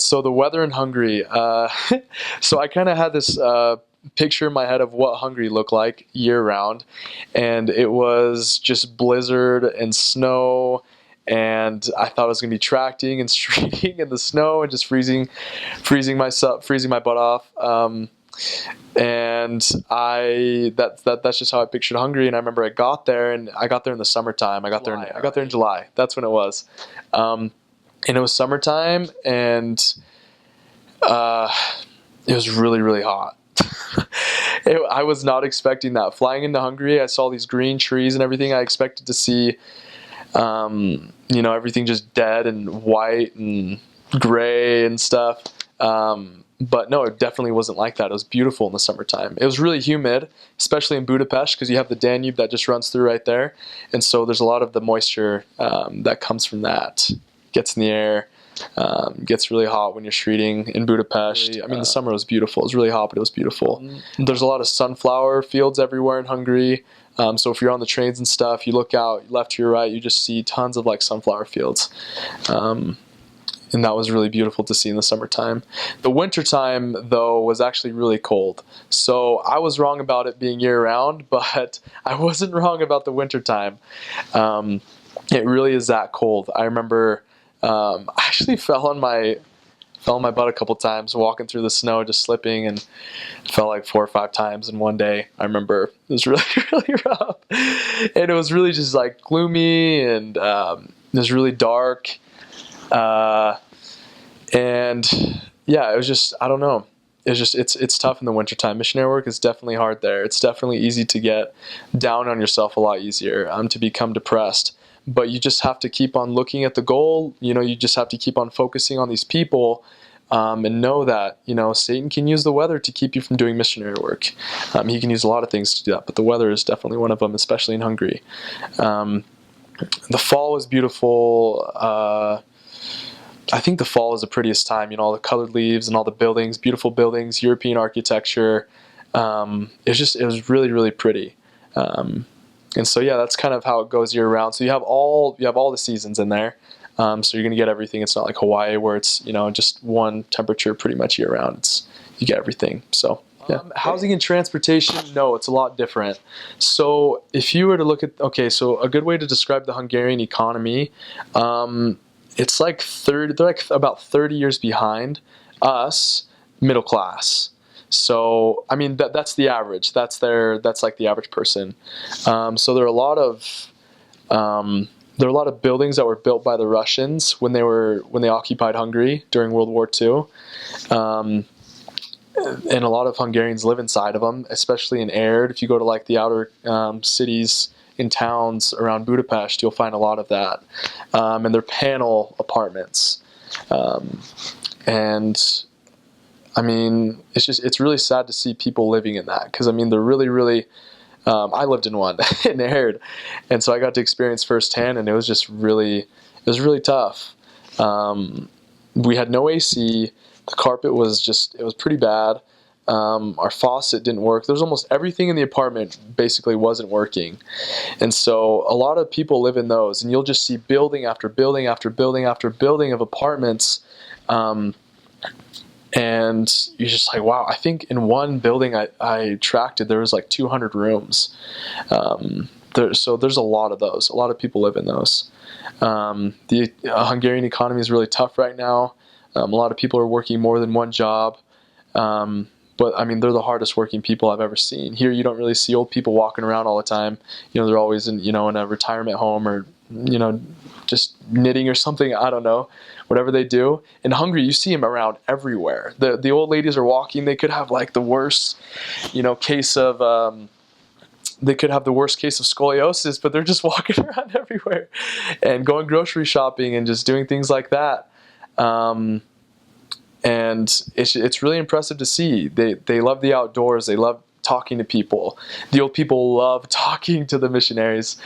So the weather in Hungary. So I kind of had this picture in my head of what Hungary looked like year round, and it was just blizzard and snow. And I thought I was gonna be tracting and streaking in the snow and just freezing my butt off. And that's just how I pictured Hungary. And I remember I got there, and I got there in the summertime. I got there in July. That's when it was. And it was summertime, and it was really, really hot. I was not expecting that. Flying into Hungary, I saw these green trees and everything. I expected to see, everything just dead and white and gray and stuff. But no, it definitely wasn't like that. It was beautiful in the summertime. It was really humid, especially in Budapest, because you have the Danube that just runs through right there. And so there's a lot of the moisture that comes from that. Gets in the air, gets really hot when you're streeting in Budapest. I mean, the summer was beautiful. It was really hot, but it was beautiful. There's a lot of sunflower fields everywhere in Hungary. So if you're on the trains and stuff, you look out left to your right, you just see tons of like sunflower fields. And that was really beautiful to see in the summertime. The wintertime, though, was actually really cold. So I was wrong about it being year-round, but I wasn't wrong about the wintertime. It really is that cold. I remember I actually fell on my butt a couple times walking through the snow, just slipping, and fell like 4 or 5 times in one day. I remember it was really, really rough. And it was really just like gloomy, and it was really dark. And yeah, it was just, I don't know. It's tough in the wintertime. Missionary work is definitely hard there. It's definitely easy to get down on yourself, a lot easier, to become depressed. But you just have to keep on looking at the goal. You just have to keep on focusing on these people, and know that, Satan can use the weather to keep you from doing missionary work. He can use a lot of things to do that, but the weather is definitely one of them, especially in Hungary. The fall was beautiful. I think the fall is the prettiest time, all the colored leaves and all the buildings, beautiful buildings, European architecture. It was really, really pretty. And so, yeah, that's kind of how it goes year round. So you have all the seasons in there. So you're going to get everything. It's not like Hawaii where it's, just one temperature pretty much year round. You get everything. So, yeah. Housing and transportation, no, it's a lot different. So if you were to look at, so a good way to describe the Hungarian economy, it's like they're like about 30 years behind us, middle class. So, I mean, that's the average. That's like the average person. So there are a lot of buildings that were built by the Russians when they occupied Hungary during World War II. And a lot of Hungarians live inside of them, especially in Erd. If you go to like the outer cities in towns around Budapest, you'll find a lot of that. And they're panel apartments. And I mean, it's really sad to see people living in that, because I mean, they're really, really, I lived in one in Erd, and so I got to experience firsthand, and it was really tough. We had no AC. The carpet was it was pretty bad. Our faucet didn't work. There was almost everything in the apartment basically wasn't working. And so a lot of people live in those, and you'll just see building after building after building after building of apartments. And you're just like, wow, I think in one building I tracked there was like 200 rooms. So there's a lot of those. A lot of people live in those. The Hungarian economy is really tough right now. A lot of people are working more than one job. But I mean, they're the hardest working people I've ever seen. Here, you don't really see old people walking around all the time. They're always in a retirement home, or, just knitting or something. I don't know, whatever they do. In Hungary, you see them around everywhere. The old ladies are walking. They could have like the worst, case of, they could have the worst case of scoliosis, but they're just walking around everywhere and going grocery shopping and just doing things like that. And it's really impressive to see. They love the outdoors. They love talking to people. The old people love talking to the missionaries.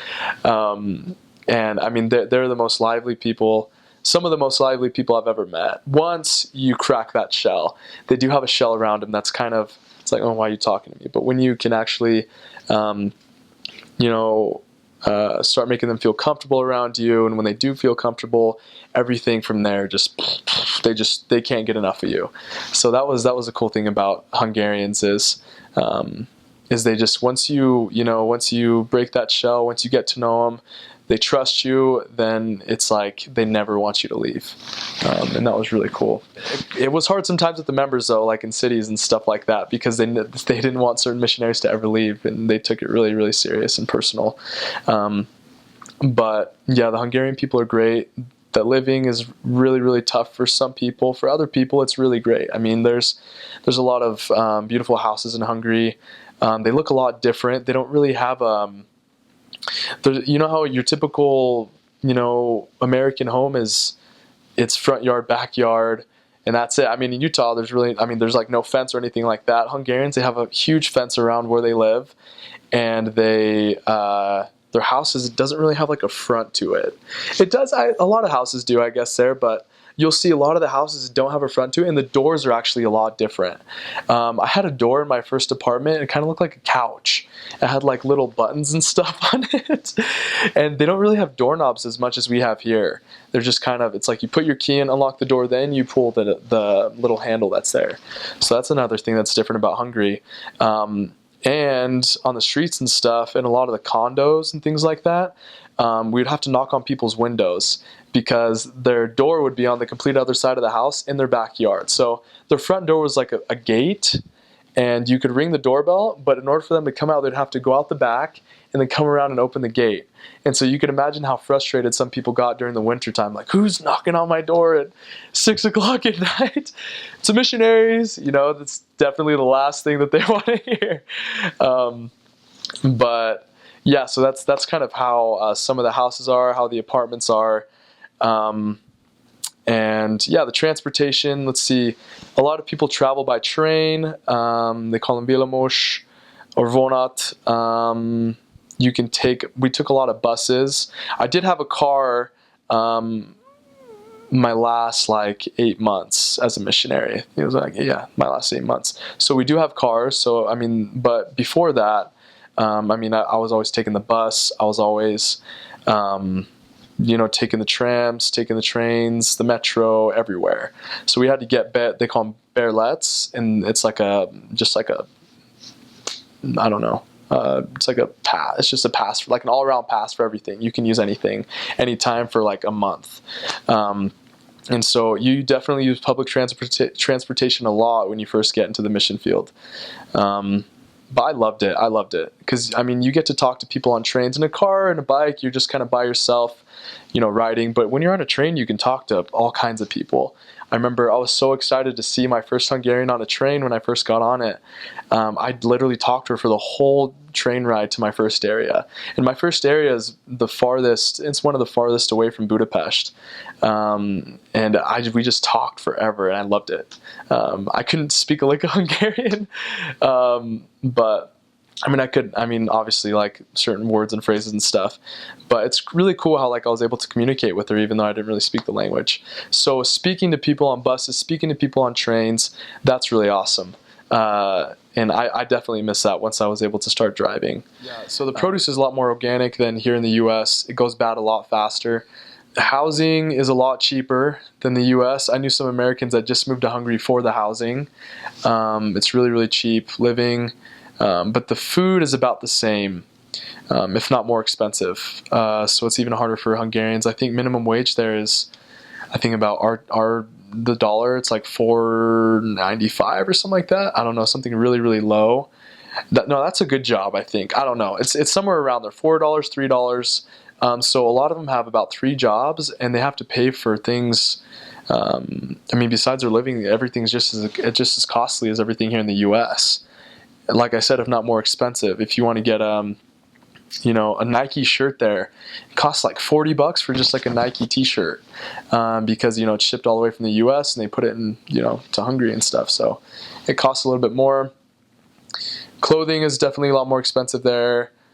And I mean, they're the most lively people, some of the most lively people I've ever met. Once you crack that shell, they do have a shell around them that's kind of, it's like, oh, why are you talking to me? But when you can actually, start making them feel comfortable around you, and when they do feel comfortable, everything from there they can't get enough of you. So that was a cool thing about Hungarians is they just once you break that shell, once you get to know them, they trust you, then it's like they never want you to leave. And that was really cool. It was hard sometimes with the members though, like in cities and stuff like that, because they didn't want certain missionaries to ever leave, and they took it really, really serious and personal. But yeah, the Hungarian people are great. The living is really, really tough for some people. For other people, it's really great. I mean, there's a lot of beautiful houses in Hungary. They look a lot different. They don't really have you know how your typical, American home is, it's front yard, backyard, and that's it. I mean, in Utah, there's like no fence or anything like that. Hungarians, they have a huge fence around where they live, and their houses, it doesn't really have like a front to it. It does, a lot of houses do, I guess, there, but you'll see a lot of the houses don't have a front to it, and the doors are actually a lot different. I had a door in my first apartment, and it kind of looked like a couch. It had like little buttons and stuff on it, and they don't really have doorknobs as much as we have here. They're just kind of, it's like you put your key in, unlock the door, then you pull the little handle that's there. So that's another thing that's different about Hungary. And on the streets and stuff, and a lot of the condos and things like that, we would have to knock on people's windows because their door would be on the complete other side of the house in their backyard. So their front door was like a gate, and you could ring the doorbell, but in order for them to come out, they'd have to go out the back and then come around and open the gate. And so you can imagine how frustrated some people got during the winter time. Like, who's knocking on my door at 6 o'clock at night? It's the missionaries. That's definitely the last thing that they want to hear. But yeah, so that's kind of how some of the houses are, how the apartments are. And yeah, the transportation, let's see, a lot of people travel by train. They call them Villamos or Vonat. We took a lot of buses. I did have a car my last 8 months as a missionary. It was my last 8 months. So we do have cars. So, but before that, I was always taking the bus. I was always, taking the trams, taking the trains, the metro, everywhere. So we had to get they call them bearlets, and it's I don't know. It's like a pass. It's just a pass, for, like an all-around pass for everything. You can use anything, anytime for like a month. And so you definitely use public transportation a lot when you first get into the mission field. But I loved it because you get to talk to people on trains. In a car and a bike, you're just kind of by yourself, riding. But when you're on a train, you can talk to all kinds of people. I remember I was so excited to see my first Hungarian on a train when I first got on it. I literally talked to her for the whole train ride to my first area. And my first area is it's one of the farthest away from Budapest. And we just talked forever, and I loved it. I couldn't speak a lick of Hungarian, but I could, obviously like certain words and phrases and stuff, but it's really cool how I was able to communicate with her even though I didn't really speak the language. So speaking to people on buses, speaking to people on trains, that's really awesome. And I definitely miss that once I was able to start driving. Yeah. So the produce is a lot more organic than here in the U.S. It goes bad a lot faster. The housing is a lot cheaper than the U.S. I knew some Americans that just moved to Hungary for the housing. It's really, really cheap living. But the food is about the same, if not more expensive. So it's even harder for Hungarians. I think minimum wage there is, about the dollar, it's like $4.95 or something like that. I don't know, something really, really low. No, that's a good job, I think. I don't know. It's somewhere around there, $4, $3. So a lot of them have about 3 jobs, and they have to pay for things. Besides their living, everything's just as costly as everything here in the U.S. Like I said, if not more expensive. If you want to get a Nike shirt there, it costs like $40 for just like a Nike t-shirt, because it's shipped all the way from the US and they put it in to Hungary and stuff, so it costs a little bit more. Clothing is definitely a lot more expensive there.